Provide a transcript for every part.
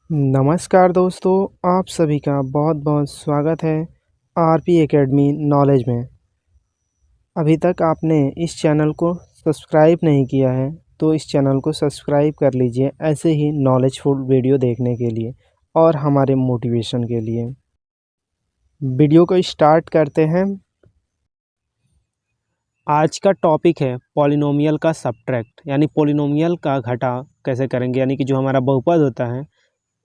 नमस्कार दोस्तों, आप सभी का बहुत बहुत स्वागत है आरपी एकेडमी नॉलेज में। अभी तक आपने इस चैनल को सब्सक्राइब नहीं किया है तो इस चैनल को सब्सक्राइब कर लीजिए ऐसे ही नॉलेजफुल वीडियो देखने के लिए और हमारे मोटिवेशन के लिए। वीडियो को स्टार्ट करते हैं। आज का टॉपिक है पॉलिनोमियल का सबट्रैक्ट, यानी पॉलिनोमियल का घटाव कैसे करेंगे, यानी कि जो हमारा बहुपद होता है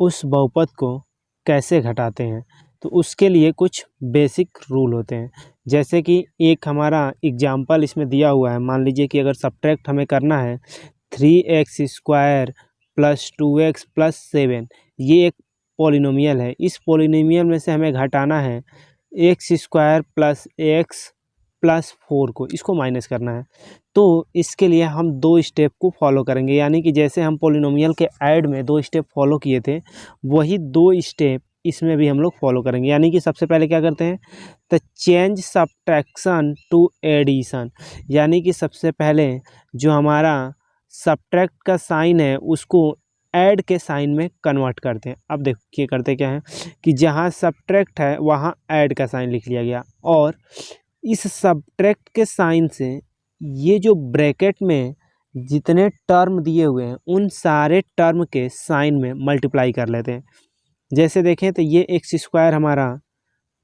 उस बहुपद को कैसे घटाते हैं। तो उसके लिए कुछ बेसिक रूल होते हैं, जैसे कि एक हमारा एग्जाम्पल इसमें दिया हुआ है। मान लीजिए कि अगर सब्ट्रैक्ट हमें करना है 3x² + 2x + 7, ये एक पॉलिनोमियल है। इस पॉलिनोमियल में से हमें घटाना है x² + x + 4 को, इसको माइनस करना है। तो इसके लिए हम दो स्टेप को फॉलो करेंगे, यानी कि जैसे हम पॉलिनोमियल के ऐड में दो स्टेप फॉलो किए थे वही दो स्टेप इसमें भी हम लोग फॉलो करेंगे। यानी कि सबसे पहले क्या करते हैं, तो चेंज सब्ट्रैक्शन टू एडिशन, यानी कि सबसे पहले जो हमारा सब्ट्रैक्ट का साइन है उसको ऐड के साइन में कन्वर्ट करते हैं। अब देखिए करते क्या है कि जहाँ सब्ट्रैक्ट है वहाँ ऐड का साइन लिख लिया गया, और इस सब्ट्रैक्ट के साइन से ये जो ब्रैकेट में जितने टर्म दिए हुए हैं उन सारे टर्म के साइन में मल्टीप्लाई कर लेते हैं। जैसे देखें तो ये x² हमारा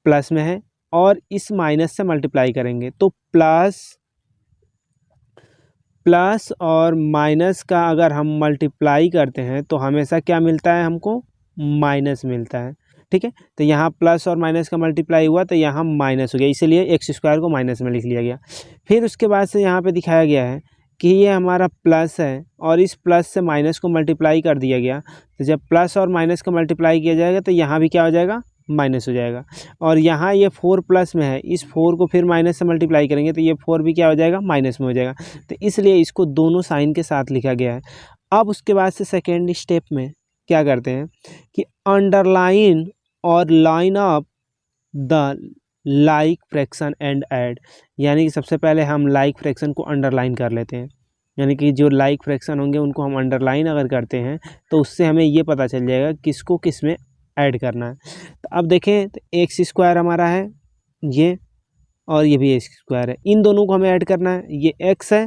प्लस में है और इस माइनस से मल्टीप्लाई करेंगे तो प्लस और माइनस का अगर हम मल्टीप्लाई करते हैं तो हमेशा क्या मिलता है, हमको माइनस मिलता है। ठीक है, तो यहाँ प्लस और माइनस का मल्टीप्लाई हुआ तो यहाँ माइनस हो गया, इसीलिए x² को माइनस में लिख लिया गया। फिर उसके बाद से यहाँ पे दिखाया गया है कि ये हमारा प्लस है और इस प्लस से माइनस को मल्टीप्लाई कर दिया गया। तो जब प्लस और माइनस का मल्टीप्लाई किया जाएगा तो यहाँ भी क्या हो जाएगा, माइनस हो जाएगा। और यहाँ ये 4 प्लस में है, इस 4 को फिर माइनस से मल्टीप्लाई करेंगे तो ये 4 भी क्या हो जाएगा, माइनस में हो जाएगा। तो इसलिए इसको दोनों साइन के साथ लिखा गया है। अब उसके बाद से सेकेंड स्टेप में क्या करते हैं कि अंडरलाइन और line up the like fraction and add, यानी कि सबसे पहले हम लाइक फ्रैक्शन को अंडरलाइन कर लेते हैं। यानी कि जो लाइक फ्रैक्शन होंगे उनको हम अंडरलाइन अगर करते हैं तो उससे हमें ये पता चल जाएगा किसको किस में ऐड करना है। तो अब देखें तो x² हमारा है ये, और ये भी x² है, इन दोनों को हमें ऐड करना है। ये x है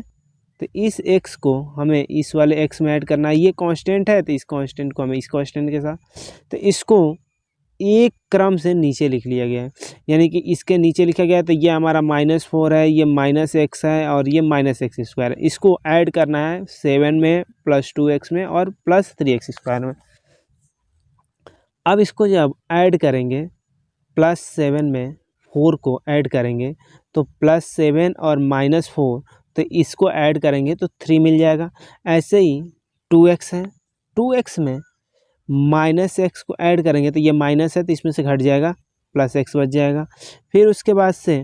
तो इस x को हमें इस वाले x में ऐड करना है। ये कांस्टेंट है तो इस कांस्टेंट को हमें इस कांस्टेंट के साथ, तो इसको एक क्रम से नीचे लिख लिया गया है। यानी कि इसके नीचे लिखा गया है तो ये हमारा -4 है, ये -x है और ये -x² है। इसको ऐड करना है 7 में + 2x में और +3x² में। अब इसको जब ऐड करेंगे +7 में 4 को ऐड करेंगे तो +7 और -4, तो इसको ऐड करेंगे तो 3 मिल जाएगा। ऐसे ही 2x है, 2x में -x को ऐड करेंगे तो ये माइनस है तो इसमें से घट जाएगा, +x बच जाएगा। फिर उसके बाद से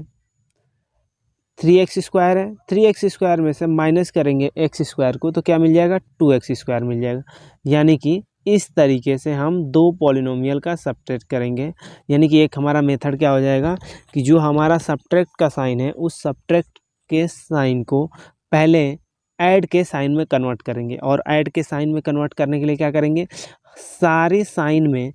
3x² है, 3x² में से माइनस करेंगे x² को तो क्या मिल जाएगा, 2x² मिल जाएगा। यानी कि इस तरीके से हम दो पॉलिनोमियल का सबट्रैक्ट करेंगे। यानी कि एक हमारा मेथड क्या हो जाएगा कि जो हमारा सबट्रैक्ट का साइन है उस सबट्रैक्ट के साइन को पहले ऐड के साइन में कन्वर्ट करेंगे, और ऐड के साइन में कन्वर्ट करने के लिए क्या करेंगे, सारे साइन में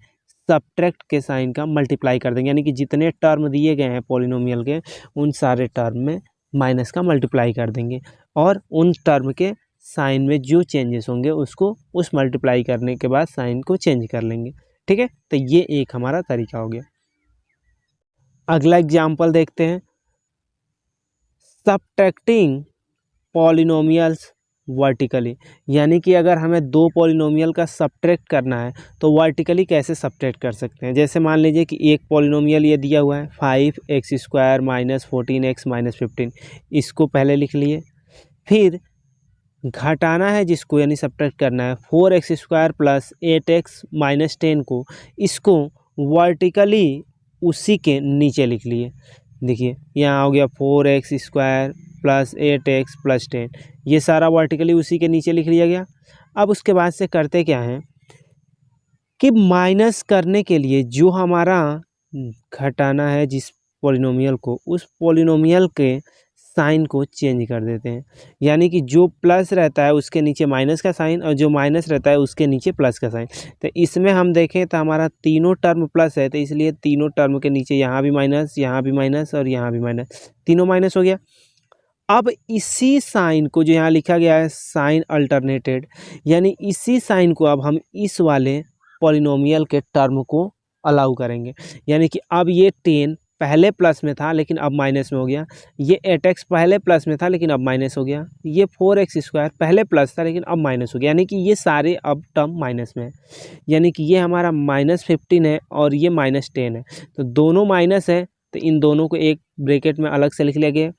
सबट्रैक्ट के साइन का मल्टीप्लाई कर देंगे। यानी कि जितने टर्म दिए गए हैं पॉलिनोमियल के उन सारे टर्म में माइनस का मल्टीप्लाई कर देंगे, और उन टर्म के साइन में जो चेंजेस होंगे उसको उस मल्टीप्लाई करने के बाद साइन को चेंज कर लेंगे। ठीक है, तो ये एक हमारा तरीका हो गया। अगला एग्जाम्पल देखते हैं, सबट्रैक्टिंग पॉलिनोमियल्स वर्टिकली, यानी कि अगर हमें दो पॉलिनोमियल का सबट्रैक्ट करना है तो वर्टिकली कैसे सबट्रैक्ट कर सकते हैं। जैसे मान लीजिए कि एक पॉलिनोमियल ये दिया हुआ है 5x² - 14x - 15, इसको पहले लिख लिए। फिर घटाना है जिसको, यानी सबट्रैक्ट करना है 4x² + 8x - 10 को, इसको वर्टिकली उसी के नीचे लिख लिए। देखिए यहाँ हो गया 4x² + 8x + 10, ये सारा वर्टिकली उसी के नीचे लिख लिया गया। अब उसके बाद से करते क्या हैं कि माइनस करने के लिए जो हमारा घटाना है जिस पॉलिनोमियल को, उस पॉलिनोमियल के साइन को चेंज कर देते हैं, यानी कि जो प्लस रहता है उसके नीचे माइनस का साइन और जो माइनस रहता है उसके नीचे प्लस का साइन। तो इसमें हम देखें तो हमारा तीनों टर्म प्लस है, तो इसलिए तीनों टर्म के नीचे यहाँ भी माइनस, यहाँ भी माइनस और यहाँ भी माइनस, तीनों माइनस हो गया। अब इसी साइन को जो यहाँ लिखा गया है साइन अल्टरनेटेड, यानी इसी साइन को अब हम इस वाले पॉलिनोमियल के टर्म को अलाउ करेंगे, यानी कि अब ये 10 पहले प्लस में था लेकिन अब माइनस में हो गया, ये 8x पहले प्लस में था लेकिन अब माइनस हो गया, ये 4x² पहले प्लस था लेकिन अब माइनस हो गया, यानी कि ये सारे अब टर्म माइनस में है। यानी कि ये हमारा -15 है और ये -10 है, तो दोनों माइनस है, तो इन दोनों को एक ब्रैकेट में अलग से लिख लिया गया।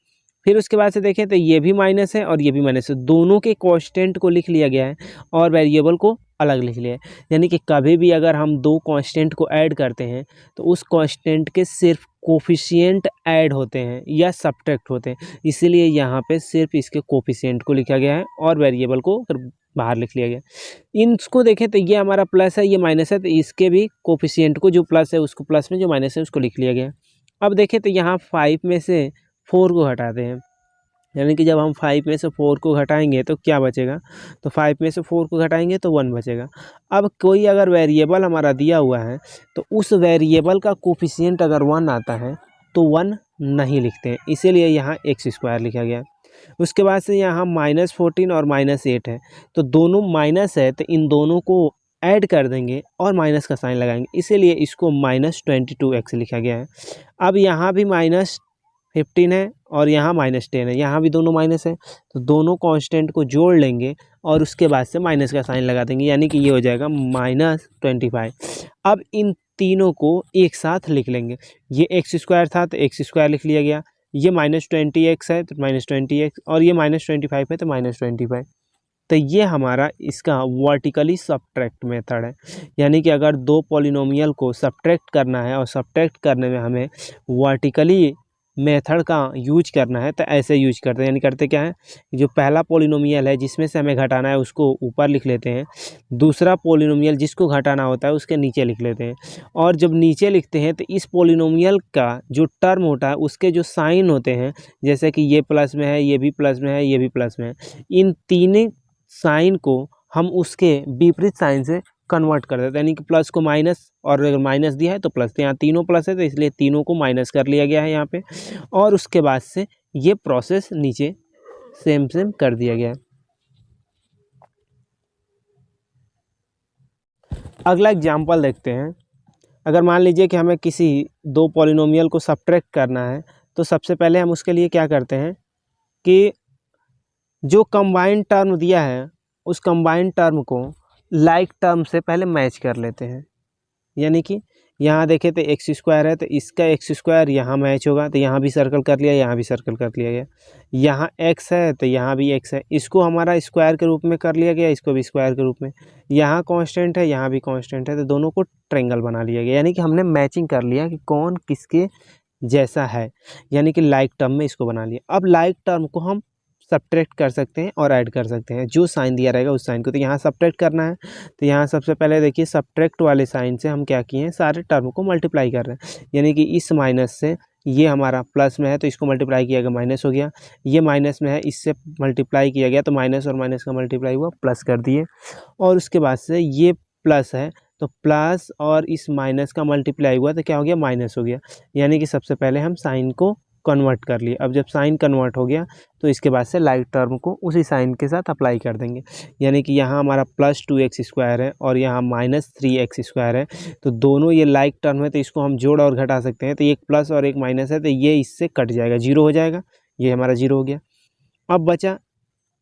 फिर उसके बाद से देखें तो ये भी माइनस है और ये भी माइनस है, दोनों के कांस्टेंट को लिख लिया गया है और वेरिएबल को अलग लिख लिया है। यानी कि कभी भी अगर हम दो कांस्टेंट को ऐड करते हैं तो उस कांस्टेंट के सिर्फ कोफिशिएंट ऐड होते हैं या सब्ट्रैक्ट होते हैं, इसीलिए यहाँ पे सिर्फ इसके कोफिशिएंट को लिखा गया है और वेरिएबल को फिर बाहर लिख लिया गया। इनको देखें तो ये हमारा प्लस है, ये माइनस है, तो इसके भी कोफिशिएंट को जो प्लस है उसको प्लस में, जो माइनस है उसको लिख लिया गया। अब देखें तो यहाँ 5 में से 4 को हटाते हैं, यानी कि जब हम 5 में से 4 को घटाएंगे तो क्या बचेगा, तो 5 में से 4 को घटाएंगे तो 1 बचेगा। अब कोई अगर वेरिएबल हमारा दिया हुआ है तो उस वेरिएबल का कोफिशिएंट अगर 1 आता है तो 1 नहीं लिखते हैं, इसीलिए यहाँ x² लिखा गया। उसके बाद से यहाँ -14 और -8 है, तो दोनों माइनस है, तो इन दोनों को ऐड कर देंगे और माइनस का साइन लगाएंगे, इसीलिए इसको -22x लिखा गया है। अब यहाँ भी -15 है और यहाँ -10 है, यहाँ भी दोनों माइनस है, तो दोनों कांस्टेंट को जोड़ लेंगे और उसके बाद से माइनस का साइन लगा देंगे, यानी कि ये हो जाएगा -25। अब इन तीनों को एक साथ लिख लेंगे, ये x² था तो x² लिख लिया गया, ये -20x है तो -20x और ये -25 है तो -25। तो ये हमारा इसका वर्टिकली सब्ट्रैक्ट मेथड है, यानी कि अगर दो पॉलिनोमियल को सब्ट्रैक्ट करना है और सब्ट्रैक्ट करने में हमें वर्टिकली मेथड का यूज करना है तो ऐसे यूज करते हैं। यानी करते क्या है, जो पहला पॉलिनोमियल है जिसमें से हमें घटाना है उसको ऊपर लिख लेते हैं, दूसरा पॉलिनोमियल जिसको घटाना होता है उसके नीचे लिख लेते हैं, और जब नीचे लिखते हैं तो इस पॉलिनोमियल का जो टर्म होता है उसके जो साइन होते हैं, जैसे कि ये प्लस में है, ये भी प्लस में है, ये भी प्लस में है, इन तीनों साइन को हम उसके विपरीत साइन से कन्वर्ट कर देते हैं, यानी कि प्लस को माइनस और अगर माइनस दिया है तो प्लस, तो यहाँ तीनों प्लस है तो इसलिए तीनों को माइनस कर लिया गया है यहाँ पे, और उसके बाद से ये प्रोसेस नीचे सेम कर दिया गया है। अगला एग्जांपल देखते हैं। अगर मान लीजिए कि हमें किसी दो पॉलिनोमियल को सब्ट्रैक्ट करना है तो सबसे पहले हम उसके लिए क्या करते हैं कि जो कंबाइंड टर्म दिया है उस कंबाइंड टर्म को लाइक टर्म से पहले मैच कर लेते हैं, यानी कि यहाँ देखें तो x² है तो इसका x² यहाँ मैच होगा, तो यहाँ भी सर्कल कर लिया, यहाँ भी सर्कल कर लिया गया, यहाँ x है तो यहाँ भी x है, इसको हमारा स्क्वायर के रूप में कर लिया गया, इसको भी स्क्वायर के रूप में, यहाँ कांस्टेंट है यहाँ भी कांस्टेंट है, तो दोनों को ट्रायंगल बना लिया गया, यानी कि हमने मैचिंग कर लिया कि कौन किसके जैसा है, यानी कि लाइक टर्म में इसको बना लिया। अब लाइक टर्म को हम सब्ट्रैक्ट कर सकते हैं और ऐड कर सकते हैं, जो साइन दिया रहेगा उस साइन को, तो यहाँ सब्ट्रैक्ट करना है तो यहाँ सबसे पहले देखिए सब्ट्रैक्ट वाले साइन से हम क्या किए हैं, सारे टर्म को मल्टीप्लाई कर रहे हैं, यानी कि इस माइनस से ये हमारा प्लस में है तो इसको मल्टीप्लाई किया गया माइनस हो गया, ये माइनस में है इससे मल्टीप्लाई किया गया तो माइनस और माइनस का मल्टीप्लाई हुआ प्लस कर दिए, और उसके बाद से ये प्लस है तो प्लस और इस माइनस का मल्टीप्लाई हुआ तो क्या हो गया, माइनस हो गया, यानी कि सबसे पहले हम साइन को कन्वर्ट कर लिए। अब जब साइन कन्वर्ट हो गया तो इसके बाद से लाइक टर्म को उसी साइन के साथ अप्लाई कर देंगे, यानी कि यहाँ हमारा +2x² है और यहाँ -3x² है, तो दोनों ये लाइक टर्म है तो इसको हम जोड़ और घटा सकते हैं, तो एक प्लस और एक माइनस है तो ये इससे कट जाएगा, 0 हो जाएगा, ये हमारा 0 हो गया। अब बचा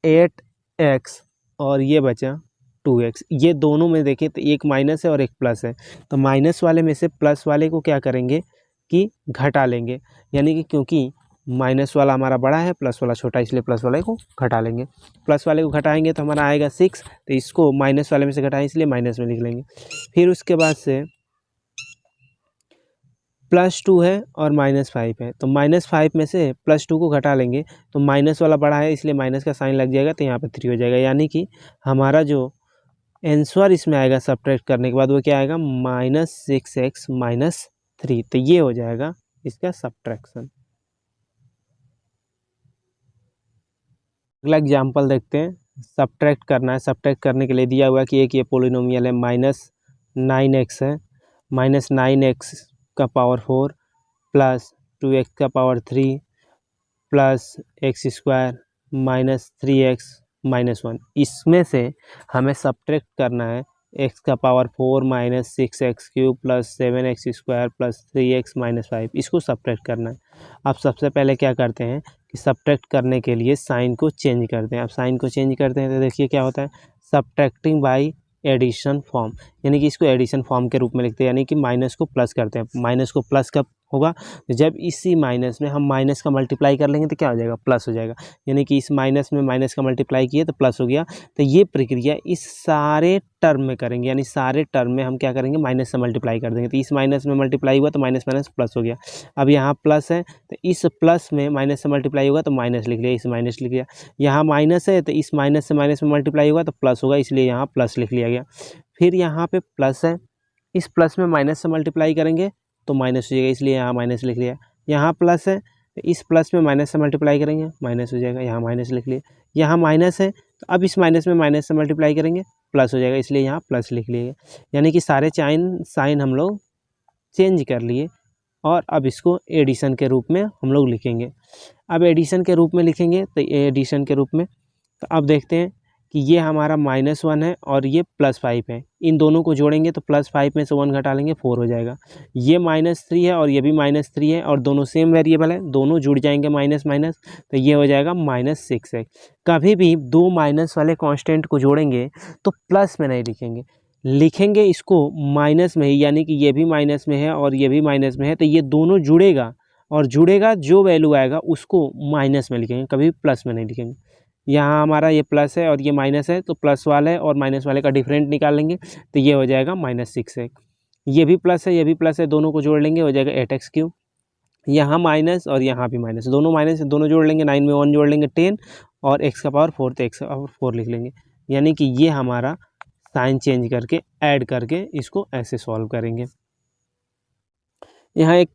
8x और ये बचा 2x, ये दोनों में देखें तो एक माइनस है और एक प्लस है, तो माइनस वाले में से प्लस वाले को क्या करेंगे कि घटा लेंगे, यानी कि क्योंकि माइनस वाला हमारा बड़ा है प्लस वाला छोटा, इसलिए प्लस वाले को घटा लेंगे, प्लस वाले को घटाएंगे तो हमारा आएगा 6, तो इसको माइनस वाले में से घटाएं इसलिए माइनस में लिख लेंगे। फिर उसके बाद से +2 है और -5 है, तो -5 में से +2 को घटा लेंगे तो माइनस वाला बड़ा है इसलिए माइनस का साइन लग जाएगा, तो यहाँ पर 3 हो जाएगा, यानी कि हमारा जो आंसर इसमें आएगा सब्ट्रैक्ट करने के बाद वो क्या आएगा, -6x - 3, तो ये हो जाएगा इसका सब्ट्रैक्शन। अगला एग्जाम्पल देखते हैं, सब्ट्रैक्ट करना है। सब्ट्रैक्ट करने के लिए दिया हुआ है कि एक ये पोलिनोमियल है -9x है, -9x का पावर 4 प्लस 2x का पावर 3 प्लस x² -3x-1। इसमें से हमें सब्ट्रैक्ट करना है x का power 4 -6x³ plus 7x² plus 3x-5। इसको सब्ट्रैक्ट करना है। अब सबसे पहले क्या करते हैं कि सब्ट्रैक्ट करने के लिए साइन को चेंज करते हैं। अब साइन को चेंज करते हैं तो देखिए क्या होता है, सब्ट्रैक्टिंग बाय एडिशन फॉर्म, यानी कि इसको एडिशन फॉर्म के रूप में लिखते हैं, यानी कि माइनस को प्लस करते हैं। माइनस को प्लस कब होगा, जब इसी माइनस में हम माइनस का मल्टीप्लाई कर लेंगे तो क्या हो जाएगा, प्लस हो जाएगा। यानी कि इस माइनस में माइनस का मल्टीप्लाई किए तो प्लस हो गया। तो ये प्रक्रिया इस सारे टर्म में करेंगे, यानी सारे टर्म में हम क्या करेंगे, माइनस से मल्टीप्लाई कर देंगे। तो इस माइनस में मल्टीप्लाई हुआ तो माइनस माइनस प्लस हो गया। अब यहाँ प्लस है तो इस प्लस में माइनस से मल्टीप्लाई होगा तो माइनस लिख लिया, इस माइनस लिख लिया। यहाँ माइनस है तो इस माइनस से माइनस में मल्टीप्लाई होगा तो प्लस होगा, इसलिए यहाँ प्लस लिख लिया गया। फिर यहाँ पे प्लस है, इस प्लस में माइनस से मल्टीप्लाई करेंगे तो माइनस हो जाएगा, इसलिए यहाँ माइनस लिख लिया। यहाँ प्लस है तो इस प्लस में माइनस से मल्टीप्लाई करेंगे माइनस हो जाएगा, यहाँ माइनस लिख लिया। यहाँ माइनस है तो अब इस माइनस में माइनस से मल्टीप्लाई करेंगे प्लस हो जाएगा, इसलिए यहाँ प्लस लिख लिया। यानी कि सारे साइन हम लोग चेंज कर लिए और अब इसको एडिशन के रूप में हम लोग लिखेंगे। अब एडिशन के रूप में लिखेंगे तो एडिशन के रूप में तो अब देखते हैं कि ये हमारा -1 है और ये +5 है। इन दोनों को जोड़ेंगे तो +5 में से 1 घटा लेंगे 4 हो जाएगा। ये -3 है और ये भी -3 है और दोनों सेम वेरिएबल है, दोनों जुड़ जाएंगे माइनस माइनस, तो ये हो जाएगा -6 है। कभी भी दो माइनस वाले कांस्टेंट को जोड़ेंगे तो प्लस में नहीं लिखेंगे, लिखेंगे इसको माइनस में ही, यानी कि ये भी माइनस में है और ये भी माइनस में है, तो ये दोनों जुड़ेगा और जुड़ेगा जो वैल्यू आएगा उसको माइनस में लिखेंगे, कभी प्लस में नहीं लिखेंगे। यहाँ हमारा ये प्लस है और ये माइनस है तो प्लस वाले और माइनस वाले का डिफरेंट निकाल लेंगे तो ये हो जाएगा -6 है। ये भी प्लस है, ये भी प्लस है, दोनों को जोड़ लेंगे हो जाएगा 8x³। यहाँ माइनस और यहाँ भी माइनस, दोनों माइनस, दोनों जोड़ लेंगे, 9 में 1 जोड़ लेंगे 10 और x का पावर 4 तो x का पावर 4 लिख लेंगे। यानी कि ये हमारा साइन चेंज करके ऐड करके इसको ऐसे सॉल्व करेंगे। यहाँ एक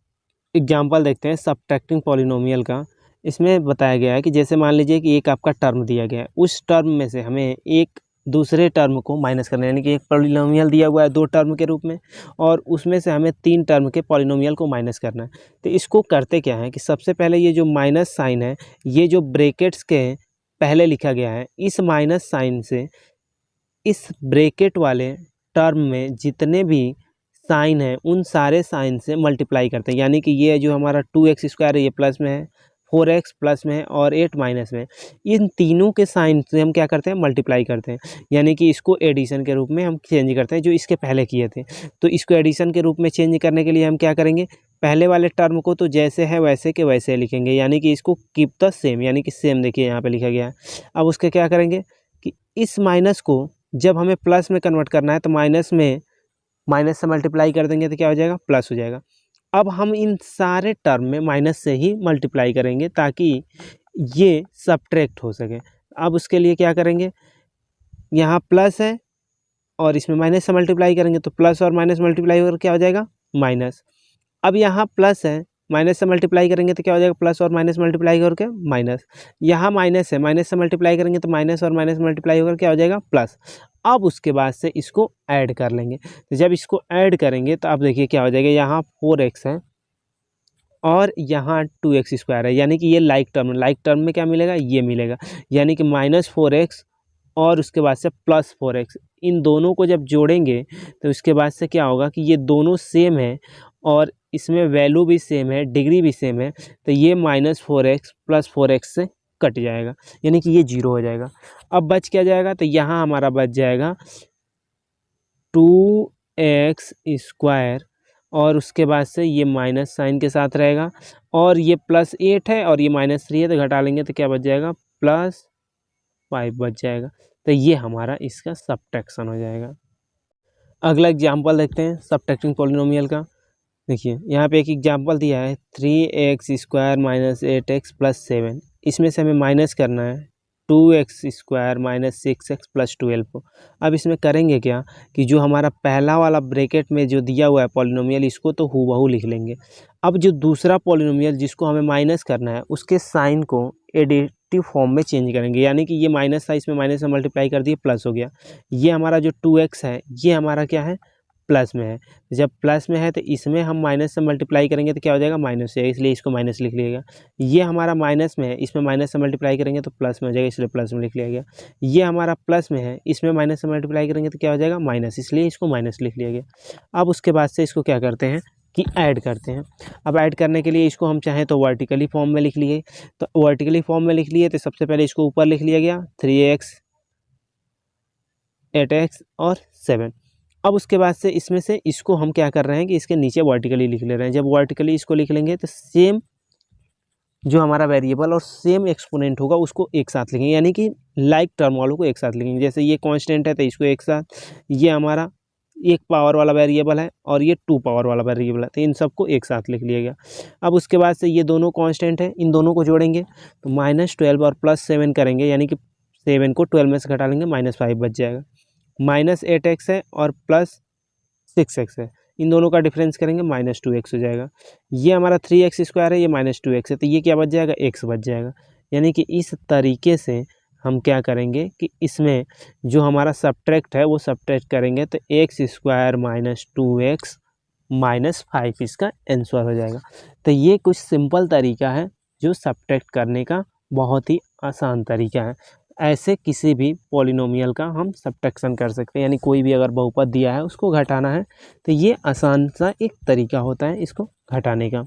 एग्जाम्पल देखते हैं सब्ट्रैक्टिंग पॉलिनोमियल का। इसमें बताया गया है कि जैसे मान लीजिए कि एक आपका टर्म दिया गया है, उस टर्म में से हमें एक दूसरे टर्म को माइनस करना है, यानी कि एक पॉलिनोमियल दिया हुआ है 2 टर्म के रूप में और उसमें से हमें 3 टर्म के पॉलिनोमियल को माइनस करना है। तो इसको करते क्या है कि सबसे पहले ये जो माइनस साइन है, ये जो ब्रैकेट्स के पहले लिखा गया है, इस माइनस साइन से इस ब्रैकेट वाले टर्म में जितने भी साइन है उन सारे साइन से मल्टीप्लाई करते हैं। यानी कि ये जो हमारा 2x² है ये प्लस में है, 4x प्लस में है और 8 माइनस में है, इन तीनों के साइन से हम क्या करते हैं, मल्टीप्लाई करते हैं। यानी कि इसको एडिशन के रूप में हम चेंज करते हैं, जो इसके पहले किए थे। तो इसको एडिशन के रूप में चेंज करने के लिए हम क्या करेंगे, पहले वाले टर्म को तो जैसे है वैसे के वैसे लिखेंगे, यानी कि इसको कीप द सेम, यानी कि सेम देखिए यहाँ पर लिखा गया है। अब उसके क्या करेंगे कि इस माइनस को जब हमें प्लस में कन्वर्ट करना है तो माइनस में माइनस से मल्टीप्लाई कर देंगे तो क्या हो जाएगा, प्लस हो जाएगा। अब हम इन सारे टर्म में माइनस से ही मल्टीप्लाई करेंगे ताकि ये सब्ट्रैक्ट हो सके। अब उसके लिए क्या करेंगे, यहाँ प्लस है और इसमें माइनस से मल्टीप्लाई करेंगे तो प्लस और माइनस मल्टीप्लाई होकर क्या हो जाएगा, माइनस। अब यहाँ प्लस है, माइनस से मल्टीप्लाई करेंगे तो क्या हो जाएगा, प्लस और माइनस मल्टीप्लाई करके माइनस। यहाँ माइनस है, माइनस से मल्टीप्लाई करेंगे तो माइनस और माइनस मल्टीप्लाई होकर क्या हो जाएगा, प्लस। अब उसके बाद से इसको ऐड कर लेंगे, तो जब इसको ऐड करेंगे तो अब देखिए क्या हो जाएगा, यहाँ 4x है और यहाँ 2x² है, यानी कि ये लाइक टर्म में क्या मिलेगा, ये मिलेगा। यानी कि -4x और उसके बाद से +4x, इन दोनों को जब जोड़ेंगे तो उसके बाद से क्या होगा कि ये दोनों सेम है और इसमें वैल्यू भी सेम है, डिग्री भी सेम है, तो ये -4x + 4x से कट जाएगा, यानी कि ये 0 हो जाएगा। अब बच क्या जाएगा, तो यहाँ हमारा बच जाएगा 2x² और उसके बाद से ये माइनस साइन के साथ रहेगा और ये +8 है और ये -3 है, तो घटा लेंगे तो क्या बच जाएगा, +5 बच जाएगा। तो ये हमारा इसका सब्ट्रैक्शन हो जाएगा। अगला एग्जाम्पल देखते हैं सब्ट्रैक्टिंग पॉलिनोमियल का। देखिए यहाँ पे एक एग्जाम्पल दिया है 3x² - 8x + 7। इसमें से हमें माइनस करना है 2x² - 6x + 12 को। अब इसमें करेंगे क्या कि जो हमारा पहला वाला ब्रैकेट में जो दिया हुआ है पॉलिनोमियल, इसको तो हूबहू लिख लेंगे। अब जो दूसरा पॉलिनोमियल जिसको हमें माइनस करना है उसके साइन को पॉजिटिव फॉर्म में चेंज करेंगे, यानी कि ये माइनस था, इसमें माइनस से मल्टीप्लाई कर दिए, प्लस हो गया। ये हमारा जो 2x है ये हमारा क्या है, प्लस में है। जब प्लस में है तो इसमें हम माइनस से मल्टीप्लाई करेंगे तो क्या हो जाएगा, माइनस से, इसलिए इसको माइनस लिख लिया गया। ये हमारा माइनस में है, इसमें माइनस से मल्टीप्लाई करेंगे तो प्लस में हो जाएगा, इसलिए प्लस में लिख लिया गया। ये हमारा प्लस में है, इसमें माइनस से मल्टीप्लाई करेंगे तो क्या हो जाएगा, माइनस, इसलिए इसको माइनस लिख लिया गया। अब उसके बाद से इसको क्या करते हैं कि ऐड करते हैं। अब ऐड करने के लिए इसको हम चाहें तो वर्टिकली फॉर्म में लिख लिए, तो वर्टिकली फॉर्म में लिख लिए तो सबसे पहले इसको ऊपर लिख लिया गया 3x 8x और 7। अब उसके बाद से इसमें से इसको हम क्या कर रहे हैं कि इसके नीचे वर्टिकली लिख ले रहे हैं। जब वर्टिकली इसको लिख लेंगे तो सेम जो हमारा वेरिएबल और सेम एक्सपोनेंट होगा उसको एक साथ लिखेंगे, यानी कि लाइक टर्म वालों को एक साथ लिखेंगे। जैसे ये कांस्टेंट है तो इसको एक साथ, ये हमारा 1 पावर वाला वेरिएबल है और ये 2 पावर वाला वेरिएबल है, तो इन सबको एक साथ लिख लिया गया। अब उसके बाद से ये दोनों कांस्टेंट है, इन दोनों को जोड़ेंगे तो -12 और +7 करेंगे, यानी कि 7 को 12 में से घटा लेंगे, -5 बच जाएगा। -8x है और +6x है, इन दोनों का डिफरेंस करेंगे -2x हो जाएगा। ये हमारा 3x² है, ये -2x है, तो ये क्या बच जाएगा, x बच जाएगा। यानी कि इस तरीके से हम क्या करेंगे कि इसमें जो हमारा सब्ट्रैक्ट है वो सब्ट्रैक्ट करेंगे तो x² - 2x - 5 इसका आंसर हो जाएगा। तो ये कुछ सिंपल तरीका है जो सब्ट्रैक्ट करने का, बहुत ही आसान तरीका है। ऐसे किसी भी पॉलिनोमियल का हम सब्ट्रैक्शन कर सकते हैं, यानी कोई भी अगर बहुपद दिया है उसको घटाना है तो ये आसान सा एक तरीका होता है इसको घटाने का।